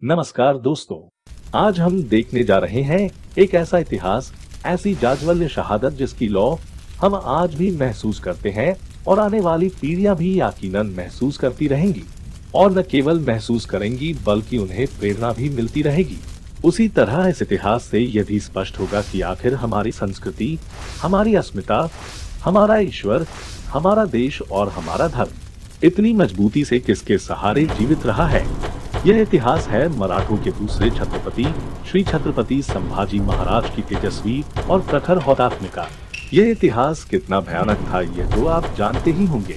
नमस्कार दोस्तों, आज हम देखने जा रहे हैं एक ऐसा इतिहास, ऐसी जाज्वल्य शहादत जिसकी लौ हम आज भी महसूस करते हैं और आने वाली पीढ़ियां भी यकीनन महसूस करती रहेंगी और न केवल महसूस करेंगी बल्कि उन्हें प्रेरणा भी मिलती रहेगी। उसी तरह इस इतिहास से यह भी स्पष्ट होगा कि आखिर हमारी संस्कृति, हमारी अस्मिता, हमारा ईश्वर, हमारा देश और हमारा धर्म इतनी मजबूती से किसके सहारे जीवित रहा है। यह इतिहास है मराठों के दूसरे छत्रपति श्री छत्रपति संभाजी महाराज की तेजस्वी और प्रखर हौतात्म्य का। यह इतिहास कितना भयानक था यह तो आप जानते ही होंगे,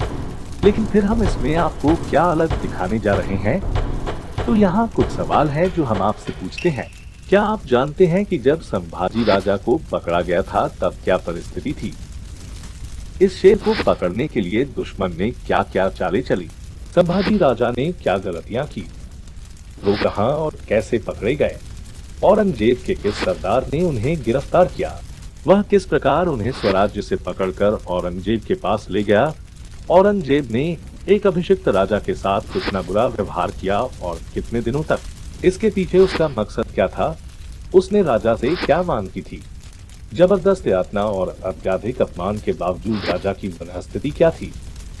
लेकिन फिर हम इसमें आपको क्या अलग दिखाने जा रहे हैं। तो यहाँ कुछ सवाल है जो हम आपसे पूछते हैं। क्या आप जानते हैं कि जब संभाजी राजा को पकड़ा गया था तब क्या परिस्थिति थी? इस शेर को पकड़ने के लिए दुश्मन ने क्या क्या चालें चली? संभाजी राजा ने क्या गलतियां की? वो कहां और कैसे पकड़े गए? औरंगजेब के किस सरदार ने उन्हें गिरफ्तार किया? वह किस प्रकार उन्हें स्वराज्य से पकड़कर औरंगजेब के पास ले गया? औरंगजेब ने एक अभिषिक्त राजा के साथ कितना बुरा व्यवहार किया और कितने दिनों तक? इसके पीछे उसका मकसद क्या था? उसने राजा से क्या मांग की थी? जबरदस्त यातना और अत्यधिक अपमान के बावजूद राजा की मनःस्थिति क्या थी?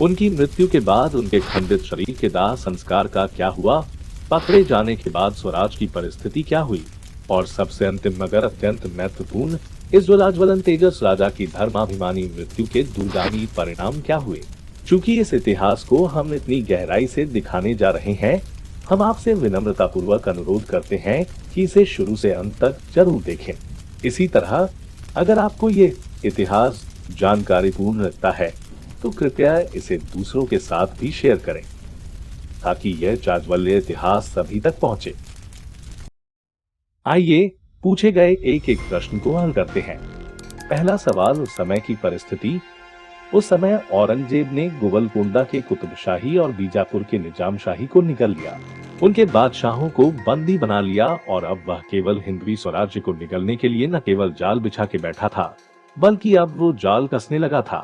उनकी मृत्यु के बाद उनके खंडित शरीर के दाह संस्कार का क्या हुआ? पकड़े जाने के बाद स्वराज की परिस्थिति क्या हुई? और सबसे अंतिम मगर अत्यंत महत्वपूर्ण, इस ज्वलाज्वलन तेजस राजा की धर्माभिमानी मृत्यु के दूरगामी परिणाम क्या हुए? चूंकि इस इतिहास को हम इतनी गहराई से दिखाने जा रहे हैं, हम आपसे विनम्रता पूर्वक अनुरोध करते हैं कि इसे शुरू से अंत तक जरूर देखें। इसी तरह अगर आपको ये इतिहास जानकारीपूर्ण लगता है तो कृपया इसे दूसरों के साथ भी शेयर करें ताकि यह जाज्वल्य इतिहास सभी तक पहुंचे। आइए पूछे गए एक एक प्रश्न को हल करते हैं। पहला सवाल, उस समय की परिस्थिति। उस समय औरंगजेब ने गोवलकोंडा के कुतुबशाही और बीजापुर के निजामशाही को निगल लिया, उनके बादशाहों को बंदी बना लिया और अब वह केवल हिंदवी स्वराज्य को निगलने के लिए न केवल जाल बिछा के बैठा था बल्कि अब वो जाल कसने लगा था।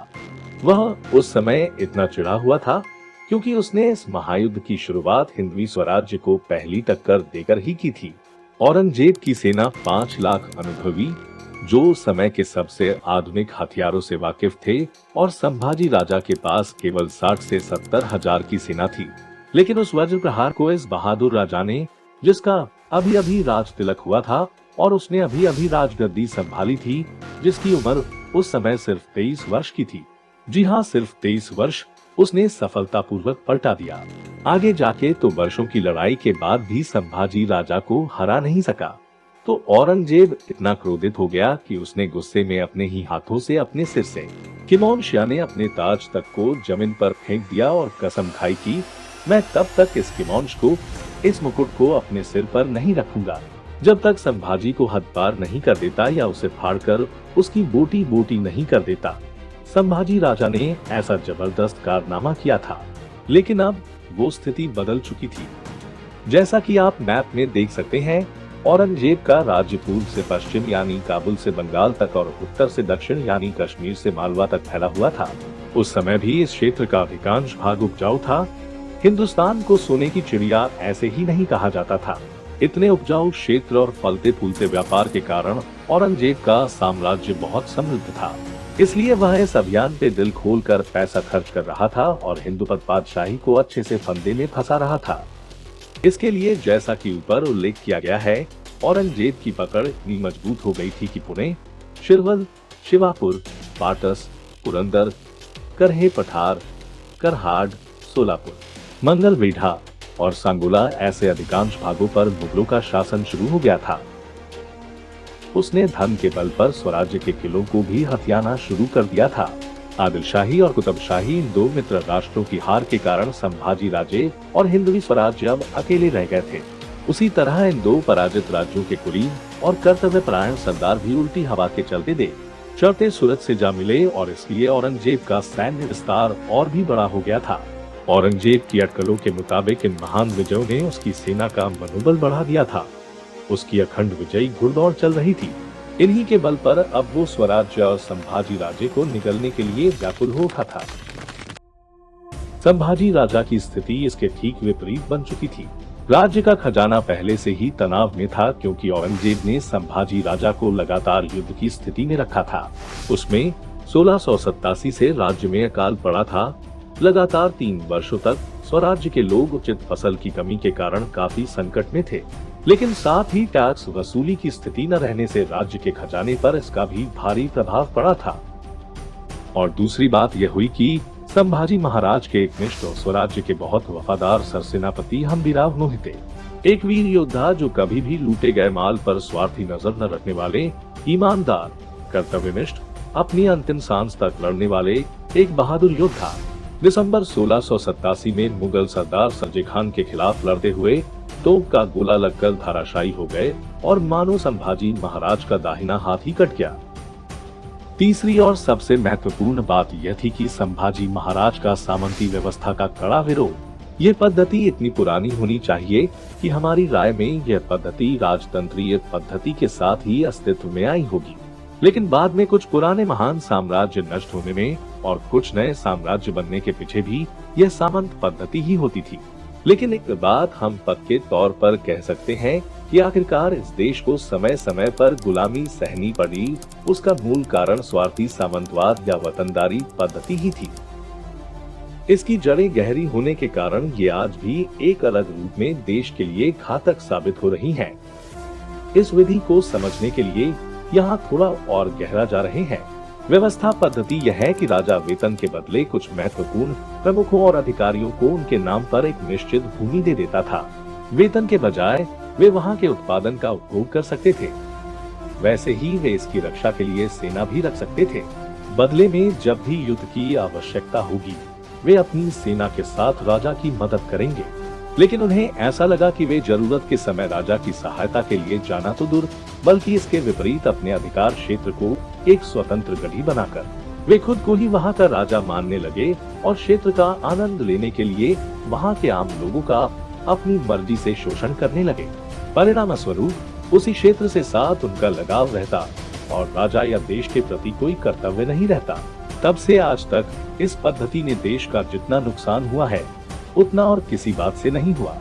वह उस समय इतना चिढ़ा हुआ था क्योंकि उसने इस महायुद्ध की शुरुआत हिंदवी स्वराज्य को पहली टक्कर देकर ही की थी। औरंगजेब की सेना 5 लाख अनुभवी, जो समय के सबसे आधुनिक हथियारों से वाकिफ थे, और संभाजी राजा के पास केवल 60 से 70 हजार की सेना थी। लेकिन उस वज्र प्रहार को इस बहादुर राजा ने, जिसका अभी अभी राज तिलक हुआ था और उसने अभी अभी राजगद्दी संभाली थी, जिसकी उम्र उस समय सिर्फ 23 वर्ष की थी, जी हाँ सिर्फ 23 वर्ष, उसने सफलतापूर्वक पलटा दिया। आगे जाके तो वर्षों की लड़ाई के बाद भी संभाजी राजा को हरा नहीं सका। तो औरंगजेब इतना क्रोधित हो गया कि उसने गुस्से में अपने ही हाथों से अपने सिर से किमोन शाह ने अपने ताज तक को जमीन पर फेंक दिया और कसम खाई कि मैं तब तक इस किमोंश को, इस मुकुट को अपने सिर पर नहीं रखूंगा जब तक संभाजी को हद पार नहीं कर देता या उसे फाड़कर उसकी बोटी बोटी नहीं कर देता। संभाजी राजा ने ऐसा जबरदस्त कारनामा किया था, लेकिन अब वो स्थिति बदल चुकी थी। जैसा कि आप मैप में देख सकते हैं, औरंगजेब का राज्य पूर्व से पश्चिम यानी काबुल से बंगाल तक और उत्तर से दक्षिण यानी कश्मीर से मालवा तक फैला हुआ था। उस समय भी इस क्षेत्र का अधिकांश भाग उपजाऊ था। हिंदुस्तान को सोने की चिड़िया ऐसे ही नहीं कहा जाता था। इतने उपजाऊ क्षेत्र और फलते फूलते व्यापार के कारण औरंगजेब का साम्राज्य बहुत समृद्ध था। इसलिए वह इस अभियान पे दिल खोलकर पैसा खर्च कर रहा था और हिंदुपत बादशाही को अच्छे से फंदे में फंसा रहा था। इसके लिए जैसा कि ऊपर उल्लेख किया गया है, औरंगजेब की पकड़ इतनी मजबूत हो गई थी कि पुणे, शिरवल, शिवापुर, पाटस, पुरंदर, करहे पठार, करहाड़, सोलापुर, मंगलवेढा और सांगोला ऐसे अधिकांश भागों पर मुगलों का शासन शुरू हो गया था। उसने धन के बल पर स्वराज्य के किलों को भी हथियाना शुरू कर दिया था। आदिलशाही और कुतुबशाही, इन दो मित्र राष्ट्रों की हार के कारण संभाजी राजे और हिंदवी स्वराज्य अब अकेले रह गए थे। उसी तरह इन दो पराजित राज्यों के कुलीन और कर्तव्यपरायण सरदार भी उल्टी हवा के चलते दे चढ़ते सूरज से जा मिले और इसलिए औरंगजेब का सैन्य विस्तार और भी बड़ा हो गया था। औरंगजेब की अटकलों के मुताबिक इन महान विजयों ने उसकी सेना का मनोबल बढ़ा दिया था। उसकी अखंड विजयी घुड़दौड़ चल रही थी। इन्हीं के बल पर अब वो स्वराज्य और संभाजी राजे को निगलने के लिए व्याकुल हो उठा था। संभाजी राजा की स्थिति इसके ठीक विपरीत बन चुकी थी। राज्य का खजाना पहले से ही तनाव में था, क्योंकि औरंगजेब ने संभाजी राजा को लगातार युद्ध की स्थिति में रखा था। उसमें 1687 से राज्य में अकाल पड़ा था। लगातार 3 वर्षों तक स्वराज्य के लोग उचित फसल की कमी के कारण काफी संकट में थे, लेकिन साथ ही टैक्स वसूली की स्थिति न रहने से राज्य के खजाने पर इसका भी भारी प्रभाव पड़ा था। और दूसरी बात यह हुई कि संभाजी महाराज के एकनिष्ठ और स्वराज्य के बहुत वफादार सरसेनापति हम्बीराव मोहिते, एक वीर योद्धा जो कभी भी लूटे गए माल पर स्वार्थी नजर न रखने वाले, ईमानदार, कर्तव्यनिष्ठ, अपनी अंतिम सांस तक लड़ने वाले एक बहादुर योद्धा, दिसंबर 1687 में मुगल सरदार सर्जे खान के खिलाफ लड़ते हुए तोप का गोला लगकर धराशायी हो गए और मानो संभाजी महाराज का दाहिना हाथ ही कट गया। तीसरी और सबसे महत्वपूर्ण बात यह थी कि संभाजी महाराज का सामंती व्यवस्था का कड़ा विरोध। ये पद्धति इतनी पुरानी होनी चाहिए कि हमारी राय में यह पद्धति राजतंत्रीय पद्धति के साथ ही अस्तित्व में आई होगी, लेकिन बाद में कुछ पुराने महान साम्राज्य नष्ट होने में और कुछ नए साम्राज्य बनने के पीछे भी यह सामंत पद्धति ही होती थी। लेकिन एक बात हम पक्के तौर पर कह सकते हैं कि आखिरकार इस देश को समय समय पर गुलामी सहनी पड़ी, उसका मूल कारण स्वार्थी सामंतवाद या वतनदारी पद्धति ही थी। इसकी जड़ें गहरी होने के कारण ये आज भी एक अलग रूप में देश के लिए घातक साबित हो रही हैं। इस विधि को समझने के लिए यहाँ थोड़ा और गहरा जा रहे हैं। व्यवस्था पद्धति यह है कि राजा वेतन के बदले कुछ महत्वपूर्ण प्रमुखों और अधिकारियों को उनके नाम पर एक निश्चित भूमि दे देता था। वेतन के बजाय वे वहां के उत्पादन का उपभोग कर सकते थे। वैसे ही वे इसकी रक्षा के लिए सेना भी रख सकते थे। बदले में जब भी युद्ध की आवश्यकता होगी, वे अपनी सेना के साथ राजा की मदद करेंगे। लेकिन उन्हें ऐसा लगा कि वे जरूरत के समय राजा की सहायता के लिए जाना तो दूर, बल्कि इसके विपरीत अपने अधिकार क्षेत्र को एक स्वतंत्र गढ़ी बनाकर वे खुद को ही वहां का राजा मानने लगे और क्षेत्र का आनंद लेने के लिए वहां के आम लोगों का अपनी मर्जी से शोषण करने लगे। परिणाम स्वरूप उसी क्षेत्र से साथ उनका लगाव रहता और राजा या देश के प्रति कोई कर्तव्य नहीं रहता। तब से आज तक इस पद्धति ने देश का जितना नुकसान हुआ है, उतना और किसी बात से नहीं हुआ।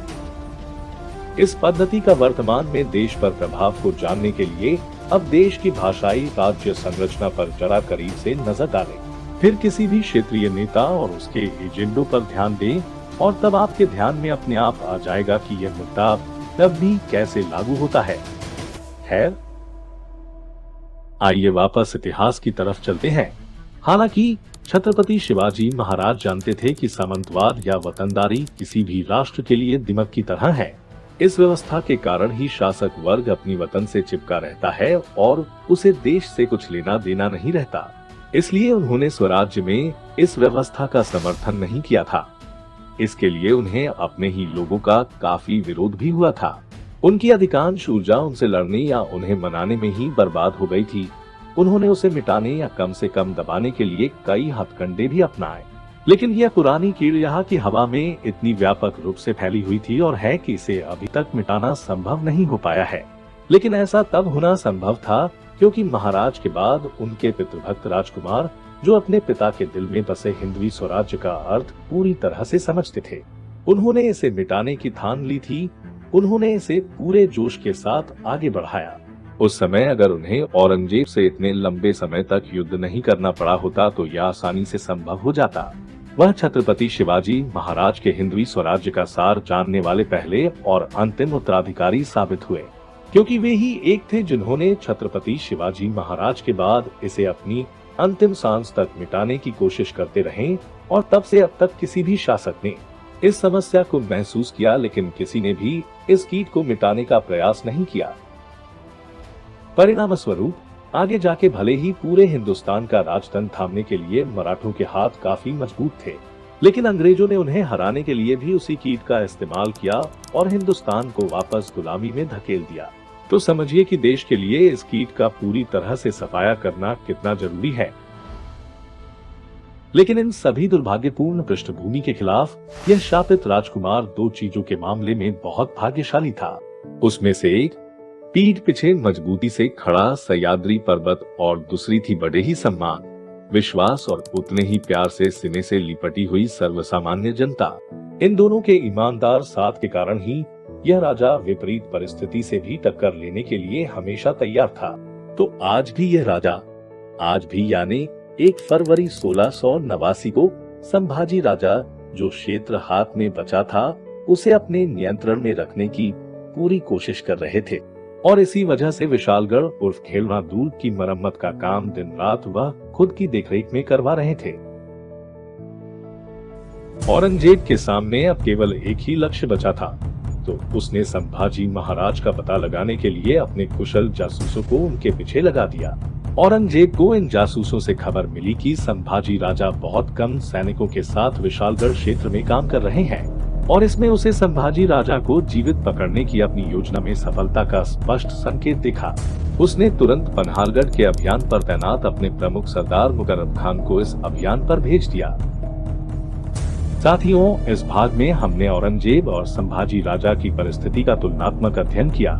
इस पद्धति का वर्तमान में देश पर प्रभाव को जानने के लिए अब देश की भाषाई राज्य संरचना पर जरा करीब से नजर डालें। फिर किसी भी क्षेत्रीय नेता और उसके एजेंडों पर ध्यान दें और तब आपके ध्यान में अपने आप आ जाएगा कि यह मुद्दा तब भी कैसे लागू होता है। खैर, आइए वापस इतिहास की तरफ चलते हैं। हालांकि छत्रपति शिवाजी महाराज जानते थे कि सामंतवाद या वतनदारी किसी भी राष्ट्र के लिए दिमक की तरह है। इस व्यवस्था के कारण ही शासक वर्ग अपनी वतन से चिपका रहता है और उसे देश से कुछ लेना देना नहीं रहता। इसलिए उन्होंने स्वराज्य में इस व्यवस्था का समर्थन नहीं किया था। इसके लिए उन्हें अपने ही लोगों का काफी विरोध भी हुआ था। उनकी अधिकांश ऊर्जा उनसे लड़ने या उन्हें मनाने में ही बर्बाद हो गई थी। उन्होंने उसे मिटाने या कम से कम दबाने के लिए कई हथकंडे भी अपनाए, लेकिन यह पुरानी कीड़ यहाँ की हवा में इतनी व्यापक रूप से फैली हुई थी और है कि इसे अभी तक मिटाना संभव नहीं हो पाया है। लेकिन ऐसा तब होना संभव था क्योंकि महाराज के बाद उनके पितृभक्त राजकुमार, जो अपने पिता के दिल में बसे हिंदवी स्वराज्य का अर्थ पूरी तरह से समझते थे, उन्होंने इसे मिटाने की ठान ली थी। उन्होंने इसे पूरे जोश के साथ आगे बढ़ाया। उस समय अगर उन्हें औरंगजेब से इतने लंबे समय तक युद्ध नहीं करना पड़ा होता तो यह आसानी से संभव हो जाता। वह छत्रपति शिवाजी महाराज के हिंदवी स्वराज्य का सार जानने वाले पहले और अंतिम उत्तराधिकारी साबित हुए, क्योंकि वे ही एक थे जिन्होंने छत्रपति शिवाजी महाराज के बाद इसे अपनी अंतिम सांस तक मिटाने की कोशिश करते रहे। और तब से अब तक किसी भी शासक ने इस समस्या को महसूस किया, लेकिन किसी ने भी इस कीट को मिटाने का प्रयास नहीं किया। परिणाम स्वरूप आगे जाके भले ही पूरे हिंदुस्तान का राजतंत्र थामने के लिए मराठों के हाथ काफी मजबूत थे, लेकिन अंग्रेजों ने उन्हें हराने के लिए भी उसी कीट का इस्तेमाल किया और हिंदुस्तान को वापस गुलामी में धकेल दिया। तो समझिए कि देश के लिए इस कीट का पूरी तरह से सफाया करना कितना जरूरी है। लेकिन इन सभी दुर्भाग्यपूर्ण पृष्ठभूमि के खिलाफ यह शापित राजकुमार दो चीजों के मामले में बहुत भाग्यशाली था। उसमें से एक पीठ पीछे मजबूती से खड़ा सह्याद्री पर्वत और दूसरी थी बड़े ही सम्मान, विश्वास और उतने ही प्यार से सीने से लिपटी हुई सर्वसामान्य जनता। इन दोनों के ईमानदार साथ के कारण ही यह राजा विपरीत परिस्थिति से भी टक्कर लेने के लिए हमेशा तैयार था। तो आज भी यह राजा, आज भी यानी 1 फरवरी 1689 को संभाजी राजा जो क्षेत्र हाथ में बचा था उसे अपने नियंत्रण में रखने की पूरी कोशिश कर रहे थे। और इसी वजह से विशालगढ़ उर्फ खेलवा दूर की मरम्मत का काम दिन रात वह खुद की देखरेख में करवा रहे थे। औरंगजेब के सामने अब केवल एक ही लक्ष्य बचा था, तो उसने संभाजी महाराज का पता लगाने के लिए अपने कुशल जासूसों को उनके पीछे लगा दिया। औरंगजेब को इन जासूसों से खबर मिली कि संभाजी राजा बहुत कम सैनिकों के साथ विशालगढ़ क्षेत्र में काम कर रहे हैं और इसमें उसे संभाजी राजा को जीवित पकड़ने की अपनी योजना में सफलता का स्पष्ट संकेत दिखा। उसने तुरंत पन्हालगढ़ के अभियान पर तैनात अपने प्रमुख सरदार मुकर्रम खान को इस अभियान पर भेज दिया। साथियों, इस भाग में हमने औरंगजेब और संभाजी राजा की परिस्थिति का तुलनात्मक अध्ययन किया,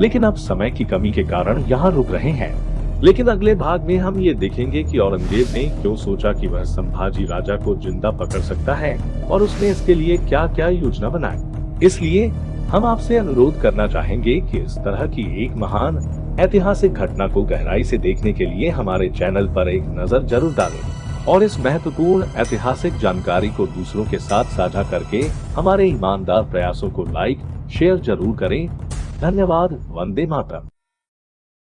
लेकिन अब समय की कमी के कारण यहाँ रुक रहे हैं। लेकिन अगले भाग में हम ये देखेंगे कि औरंगजेब ने क्यों सोचा कि वह संभाजी राजा को जिंदा पकड़ सकता है और उसने इसके लिए क्या क्या योजना बनाई। इसलिए हम आपसे अनुरोध करना चाहेंगे कि इस तरह की एक महान ऐतिहासिक घटना को गहराई से देखने के लिए हमारे चैनल पर एक नजर जरूर डालें और इस महत्वपूर्ण ऐतिहासिक जानकारी को दूसरों के साथ साझा करके हमारे ईमानदार प्रयासों को लाइक शेयर जरूर करें। धन्यवाद। वंदे मातरम।